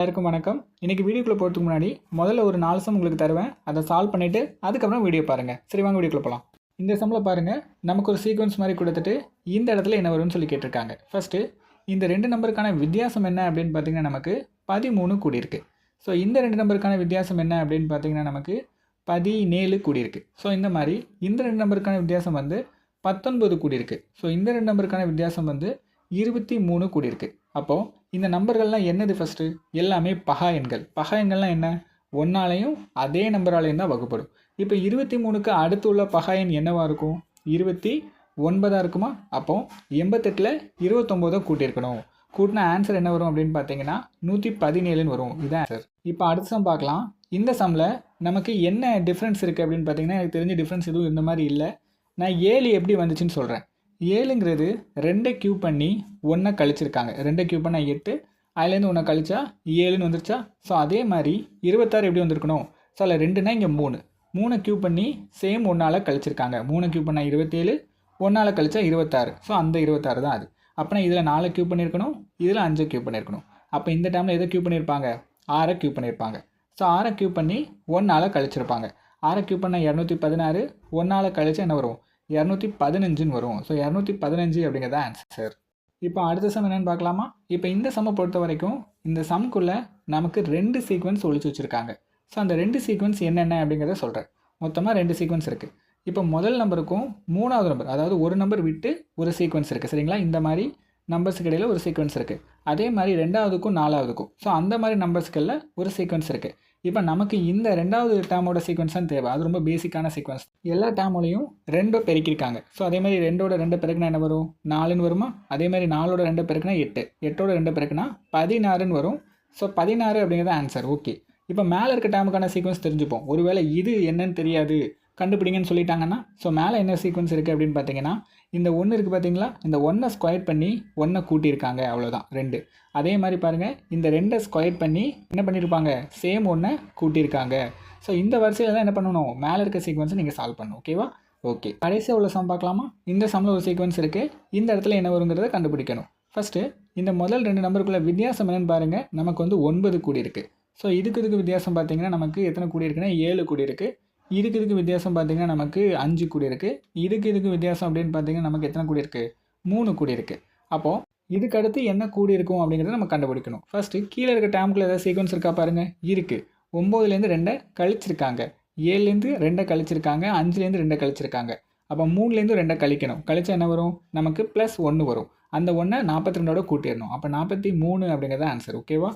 எல்லாருக்கும் வணக்கம். இன்னைக்கு வீடியோக்குள்ள போகிறதுக்கு முன்னாடி முதல்ல ஒரு 4 சம் உங்களுக்கு தருவேன். அதை சால்வ் பண்ணிவிட்டு அதுக்கப்புறம் வீடியோ பாருங்கள். சரி, வாங்க வீடியோக்குள்ள போகலாம். இந்த சம்மில் பாருங்கள், நமக்கு ஒரு சீக்வன்ஸ் மாதிரி கொடுத்துட்டு இந்த இடத்துல என்ன வரும்னு சொல்லி கேட்டிருக்காங்க. ஃபஸ்ட்டு இந்த 2 நம்பருக்கான வித்தியாசம் என்ன அப்படின்னு பார்த்தீங்கன்னா நமக்கு 13 கூடியிருக்கு. ஸோ இந்த 2 நம்பருக்கான வித்தியாசம் என்ன அப்படின்னு பார்த்தீங்கன்னா நமக்கு 17 கூடியிருக்கு. ஸோ இந்த மாதிரி இந்த 2 நம்பருக்கான வித்தியாசம் வந்து 19 கூடியிருக்கு. ஸோ இந்த 2 நம்பருக்கான வித்தியாசம் வந்து 23 கூடியிருக்கு. அப்போது இந்த நம்பர்கள்லாம் என்னது? ஃபஸ்ட்டு எல்லாமே பகா எண்கள். பகா எண்கள்லாம் என்ன? ஒன்றாலையும் அதே நம்பராலையும் தான் வகுப்படும். இப்போ 23க்கு அடுத்து உள்ள பகா எண் என்னவாக இருக்கும்? 29 இருக்குமா? அப்போது 88ல் 29 கூட்டியிருக்கணும். கூட்டின ஆன்சர் என்ன வரும் அப்படின்னு பார்த்தீங்கன்னா 117ன்னு வரும். இதுதான் ஆன்சர். இப்போ அடுத்த சம் பார்க்கலாம். இந்த சம்மில் நமக்கு என்ன டிஃப்ரென்ஸ் இருக்குது அப்படின்னு பார்த்தீங்கன்னா, எனக்கு தெரிஞ்ச டிஃப்ரென்ஸ் எதுவும் இந்த மாதிரி இல்லை. நான் 7 எப்படி வந்துச்சுன்னு சொல்கிறேன். 7ங்கிறது 2 கியூப் பண்ணி 1 கழிச்சிருக்காங்க. 2 கியூப் பண்ணால் 8, அதுலேருந்து 1 கழிச்சா 7ன்னு வந்துருச்சா? ஸோ அதே மாதிரி 26 எப்படி வந்திருக்கணும்? ஸோ அதில் 2னா இங்கே 3 கியூப் பண்ணி சேம் 1ஆல் கழிச்சிருக்காங்க. 3 கியூப் பண்ணால் 27, 1ஆல் கழிச்சா 26. ஸோ அந்த 26 தான் அது. அப்படின்னா இதில் 4 கியூப் பண்ணியிருக்கணும், இதில் 5 கியூப் பண்ணியிருக்கணும். அப்போ இந்த டைமில் எதை கியூப் பண்ணியிருப்பாங்க? 6 கியூப் பண்ணியிருப்பாங்க. ஸோ 6 கியூப் பண்ணி 1ஆல் கழிச்சிருப்பாங்க. 6 கியூப் பண்ணால் 216, 1ஆல் கழிச்சா என்ன வரும்? 215ன்னு வரும். ஸோ 215 அப்படிங்கிறது ஆன்சர். இப்போ அடுத்த சம் என்னென்னு பார்க்கலாமா? இப்போ இந்த சம்மை பொறுத்த வரைக்கும் இந்த சம்க்குள்ளே நமக்கு 2 சீக்வன்ஸ் ஒழிச்சு வச்சுருக்காங்க. ஸோ அந்த 2 சீக்வன்ஸ் என்னென்ன அப்படிங்கிறத சொல்கிறேன். மொத்தமாக 2 சீக்வன்ஸ் இருக்குது. இப்போ முதல் நம்பருக்கும் 3வது நம்பர், அதாவது ஒரு நம்பர் விட்டு ஒரு சீக்வன்ஸ் இருக்குது. சரிங்களா? இந்த மாதிரி நம்பர்ஸுக்கு இடையில் ஒரு சீக்வன்ஸ் இருக்குது. அதே மாதிரி 2வதுக்கும் 4வதுக்கும், ஸோ அந்த மாதிரி நம்பர்ஸ்களில் ஒரு சீக்வன்ஸ் இருக்குது. இப்போ நமக்கு இந்த 2வது டேமோட சீக்வன்ஸ் தான் தேவை. அது ரொம்ப பேசிக்கான சீக்வன்ஸ். எல்லா டேமோலையும் 2 பெருக்கியிருக்காங்க. ஸோ அதே மாதிரி 2ஓட 2 பெருக்குனா என்ன வரும்? 4ன்னு வருமா? அதே மாதிரி 4ஓட 2 பெருக்குனா 8, 8ஓட 2 பெருக்குனா 16ன்னு வரும். ஸோ 16 அப்படிங்கிறது ஆன்சர். ஓகே, இப்போ மேலே இருக்க டேமுக்கான சீக்வன்ஸ் தெரிஞ்சுப்போம். ஒருவேளை இது என்னன்னு தெரியாது, கண்டுபிடிங்கன்னு சொல்லிட்டாங்கன்னா, ஸோ மேலே என்ன சீக்வன்ஸ் இருக்குது அப்படின்னு பார்த்தீங்கன்னா, இந்த 1 இருக்குது பார்த்தீங்களா? இந்த 1 ஸ்கொயர் பண்ணி 1 கூட்டியிருக்காங்க, அவ்வளோதான் 2. அதே மாதிரி பாருங்கள், இந்த 2 ஸ்கொயர் பண்ணி என்ன பண்ணியிருப்பாங்க? சேம் 1 கூட்டியிருக்காங்க. ஸோ இந்த வரிசையில் தான் என்ன பண்ணணும்? மேலே இருக்க சீக்வன்ஸை நீங்கள் சால்வ் பண்ணணும். ஓகேவா? ஓகே, கடைசியாக உள்ள சம் பார்க்கலாமா? இந்த சம்மில் ஒரு சீக்வன்ஸ் இருக்குது. இந்த இடத்துல என்ன வருங்கிறத கண்டுபிடிக்கணும். ஃபஸ்ட்டு இந்த முதல் 2 நம்பருக்குள்ள வித்தியாசம் என்னென்னு பாருங்கள். நமக்கு வந்து 9 கூடியிருக்கு. ஸோ இதுக்கு வித்தியாசம் பார்த்தீங்கன்னா நமக்கு எத்தனை கூடியிருக்குன்னா 7 கூடியிருக்கு. இதுக்கு வித்தியாசம் பார்த்தீங்கன்னா நமக்கு 5 கூடியிருக்கு. இதுக்கு வித்தியாசம் அப்படின்னு பார்த்தீங்கன்னா நமக்கு எத்தனை கூடியிருக்கு? 3 கூடியிருக்கு. அப்போது இதுக்கு அடுத்து என்ன கூடியிருக்கும் அப்படிங்கிறத நம்ம கண்டுபிடிக்கணும். ஃபஸ்ட்டு கீழே இருக்க டேமுக்குள்ள ஏதாவது சீக்வன்ஸ் இருக்கா பாருங்கள். இருக்குது. 9லேருந்து 2 கழிச்சிருக்காங்க, 7லேருந்து 2 கழிச்சிருக்காங்க, 5லேருந்து 2 கழிச்சிருக்காங்க. அப்போ 3லேருந்து 2 கழிக்கணும். கழிச்சா என்ன வரும்? நமக்கு +1 வரும். அந்த 1 42ஓட கூட்டிடணும். அப்போ 43 அப்படிங்கிறத ஆன்சர். ஓகேவா?